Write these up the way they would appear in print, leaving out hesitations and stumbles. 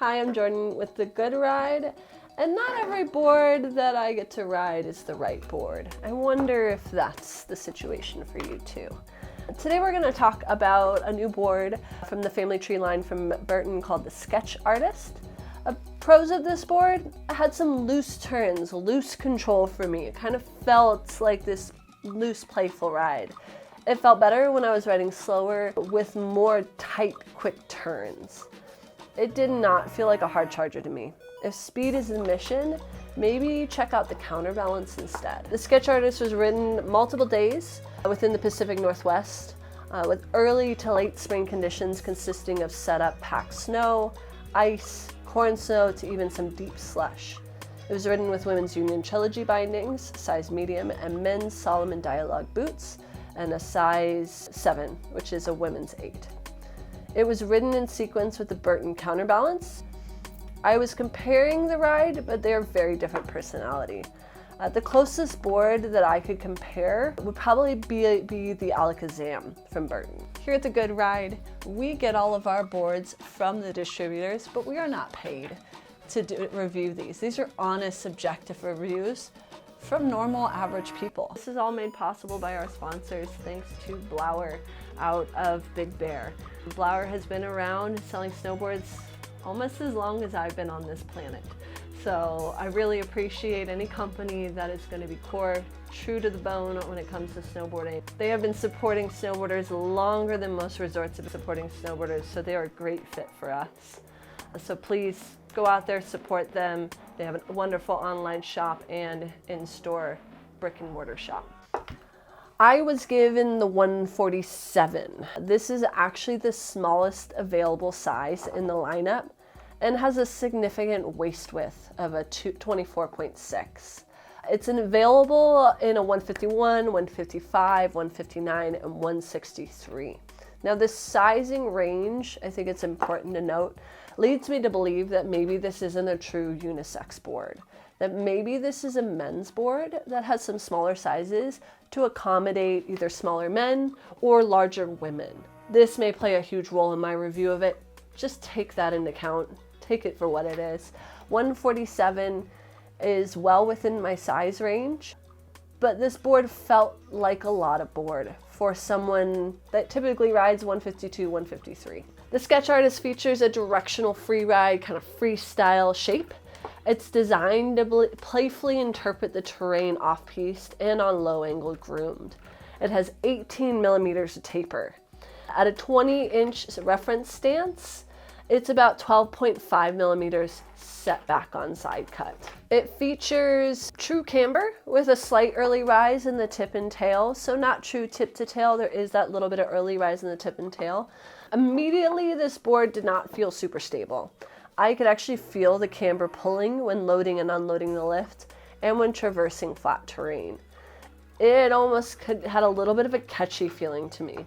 Hi, I'm Jordan with The Good Ride, and not every board that I get to ride is the right board. I wonder if that's the situation for you too. Today we're going to talk about a new board from the family tree line from Burton called the Sketch Artist. Pros of this board, I had some loose turns, loose control for me. It kind of felt like this loose, playful ride. It felt better when I was riding slower with more tight, quick turns. It did not feel like a hard charger to me. If speed is the mission, maybe check out the counterbalance instead. The Sketch Artist was ridden multiple days within the Pacific Northwest with early to late spring conditions consisting of setup packed snow, ice, corn snow, to even some deep slush. It was ridden with women's Union Trilogy bindings, size medium, and men's Solomon Dialogue boots, and a size 7, which is a women's 8. It was ridden in sequence with the Burton counterbalance. I was comparing the ride, but they are very different personality. The closest board that I could compare would probably be the Alakazam from Burton. Here at The Good Ride, we get all of our boards from the distributors, but we are not paid to review these. These are honest, subjective reviews from normal, average people. This is all made possible by our sponsors, thanks to Blower out of Big Bear. Blower has been around selling snowboards almost as long as I've been on this planet. So I really appreciate any company that is going to be core, true to the bone when it comes to snowboarding. They have been supporting snowboarders longer than most resorts have been supporting snowboarders, so they are a great fit for us. So please go out there, support them. They have a wonderful online shop and in-store brick and mortar shop. I was given the 147. This is actually the smallest available size in the lineup and has a significant waist width of a 24.6. It's available in a 151, 155, 159, and 163. Now this sizing range, I think it's important to note, leads me to believe that maybe this isn't a true unisex board. That maybe this is a men's board that has some smaller sizes to accommodate either smaller men or larger women. This may play a huge role in my review of it. Just take that into account. Take it for what it is. 147 is well within my size range, but this board felt like a lot of board for someone that typically rides 152, 153. The Sketch Artist features a directional free ride, kind of freestyle shape. It's designed to playfully interpret the terrain off-piste and on low-angle groomed. It has 18 millimeters of taper. At a 20-inch reference stance, it's about 12.5 millimeters setback on side cut. It features true camber with a slight early rise in the tip and tail, so not true tip to tail. There is that little bit of early rise in the tip and tail. Immediately, this board did not feel super stable. I could actually feel the camber pulling when loading and unloading the lift and when traversing flat terrain. It almost had a little bit of a catchy feeling to me.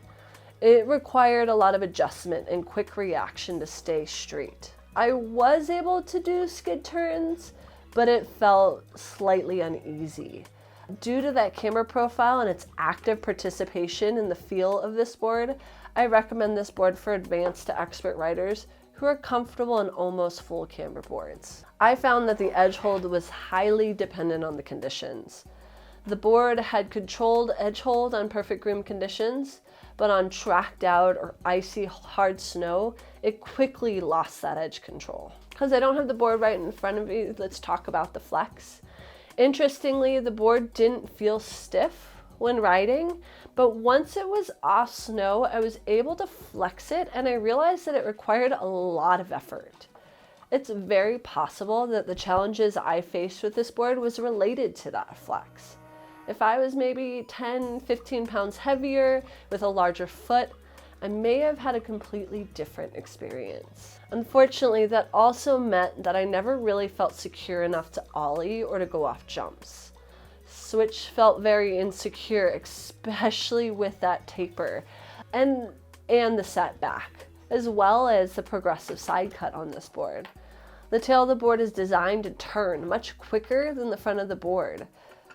It required a lot of adjustment and quick reaction to stay straight. I was able to do skid turns, but it felt slightly uneasy. Due to that camber profile and its active participation in the feel of this board, I recommend this board for advanced to expert riders who are comfortable in almost full camber boards. I found that the edge hold was highly dependent on the conditions. The board had controlled edge hold on perfect groom conditions, but on tracked out or icy hard snow, it quickly lost that edge control. Because I don't have the board right in front of me, let's talk about the flex. Interestingly, the board didn't feel stiff when riding, but once it was off snow, I was able to flex it and I realized that it required a lot of effort. It's very possible that the challenges I faced with this board was related to that flex. If I was maybe 10, 15 pounds heavier with a larger foot, I may have had a completely different experience. Unfortunately, that also meant that I never really felt secure enough to ollie or to go off jumps. Switch felt very insecure, especially with that taper and the setback, as well as the progressive side cut on this board. The tail of the board is designed to turn much quicker than the front of the board.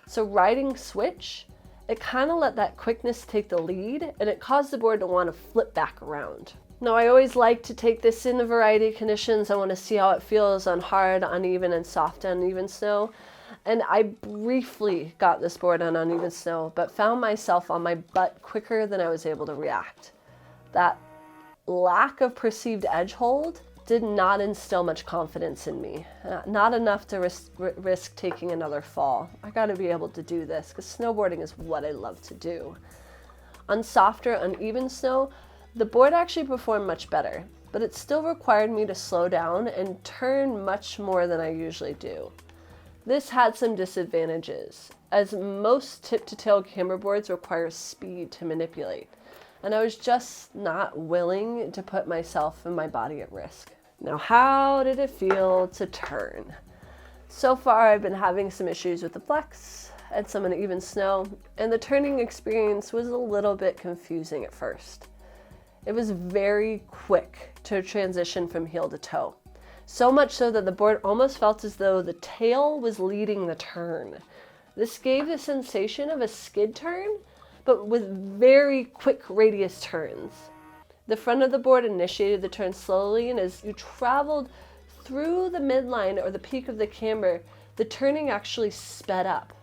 So riding switch, it kind of let that quickness take the lead and it caused the board to want to flip back around. Now, I always like to take this in a variety of conditions. I want to see how it feels on hard, uneven, and soft, uneven snow. And I briefly got this board on uneven snow, but found myself on my butt quicker than I was able to react. That lack of perceived edge hold did not instill much confidence in me. Not enough to risk taking another fall. I got to be able to do this because snowboarding is what I love to do. On softer, uneven snow, the board actually performed much better, but it still required me to slow down and turn much more than I usually do. This had some disadvantages, as most tip-to-tail camber boards require speed to manipulate, and I was just not willing to put myself and my body at risk. Now, how did it feel to turn? So far, I've been having some issues with the flex and some uneven snow, and the turning experience was a little bit confusing at first. It was very quick to transition from heel to toe. So much so that the board almost felt as though the tail was leading the turn. This gave the sensation of a skid turn, but with very quick radius turns. The front of the board initiated the turn slowly, and as you traveled through the midline or the peak of the camber, the turning actually sped up.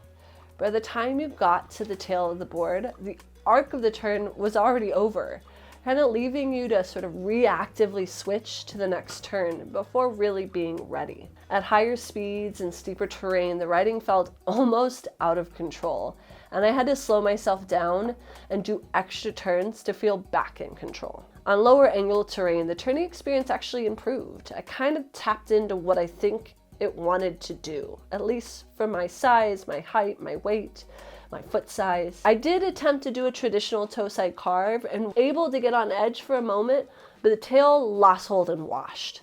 By the time you got to the tail of the board, the arc of the turn was already over, kind of leaving you to sort of reactively switch to the next turn before really being ready. At higher speeds and steeper terrain, the riding felt almost out of control, and I had to slow myself down and do extra turns to feel back in control. On lower angle terrain, the turning experience actually improved. I kind of tapped into what I think it wanted to do, at least for my size, my height, my weight, my foot size. I did attempt to do a traditional toe side carve and able to get on edge for a moment, but the tail lost hold and washed.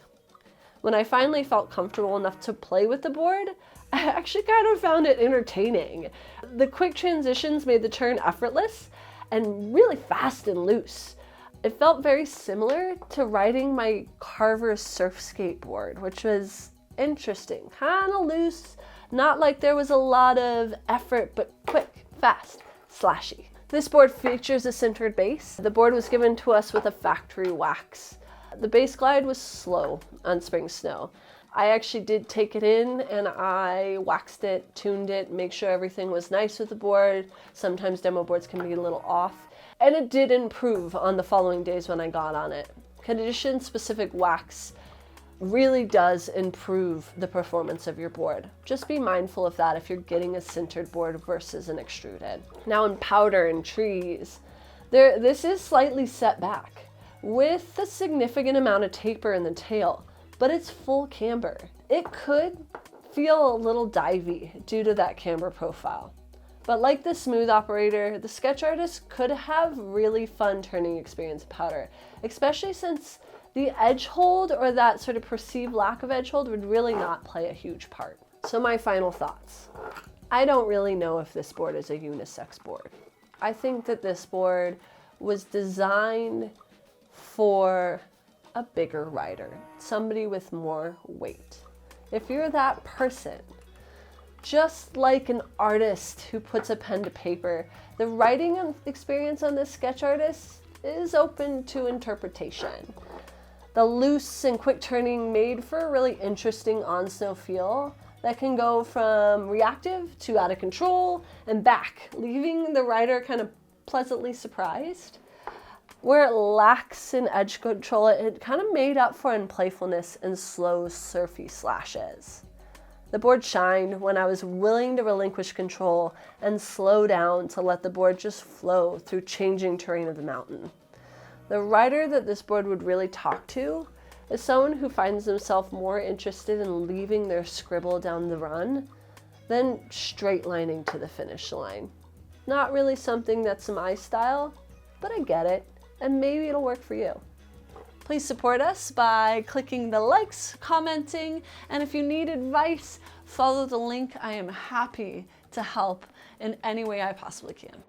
When I finally felt comfortable enough to play with the board, I actually kind of found it entertaining. The quick transitions made the turn effortless and really fast and loose. It felt very similar to riding my Carver surf skateboard, which was interesting, kind of loose, not like there was a lot of effort, but quick, fast, slashy. This board features a sintered base. The board was given to us with a factory wax. The base glide was slow on spring snow. I actually did take it in and I waxed it, tuned it, make sure everything was nice with the board. Sometimes demo boards can be a little off. And it did improve on the following days when I got on it. Condition-specific wax really does improve the performance of your board. Just be mindful of that if you're getting a sintered board versus an extruded. Now in powder and trees, this is slightly set back with a significant amount of taper in the tail, but it's full camber. It could feel a little divey due to that camber profile. But like the smooth operator, the sketch artist could have really fun turning experience in powder, especially since the edge hold or that sort of perceived lack of edge hold would really not play a huge part. So my final thoughts. I don't really know if this board is a unisex board. I think that this board was designed for a bigger rider, somebody with more weight. If you're that person, just like an artist who puts a pen to paper, the writing experience on this sketch artist is open to interpretation. The loose and quick turning made for a really interesting on-snow feel that can go from reactive to out of control and back, leaving the rider kind of pleasantly surprised. Where it lacks in edge control, it kind of made up for in playfulness and slow, surfy slashes. The board shined when I was willing to relinquish control and slow down to let the board just flow through changing terrain of the mountain. The rider that this board would really talk to is someone who finds themselves more interested in leaving their scribble down the run than straight lining to the finish line. Not really something that's my style, but I get it, and maybe it'll work for you. Please support us by clicking the likes, commenting, and if you need advice, follow the link. I am happy to help in any way I possibly can.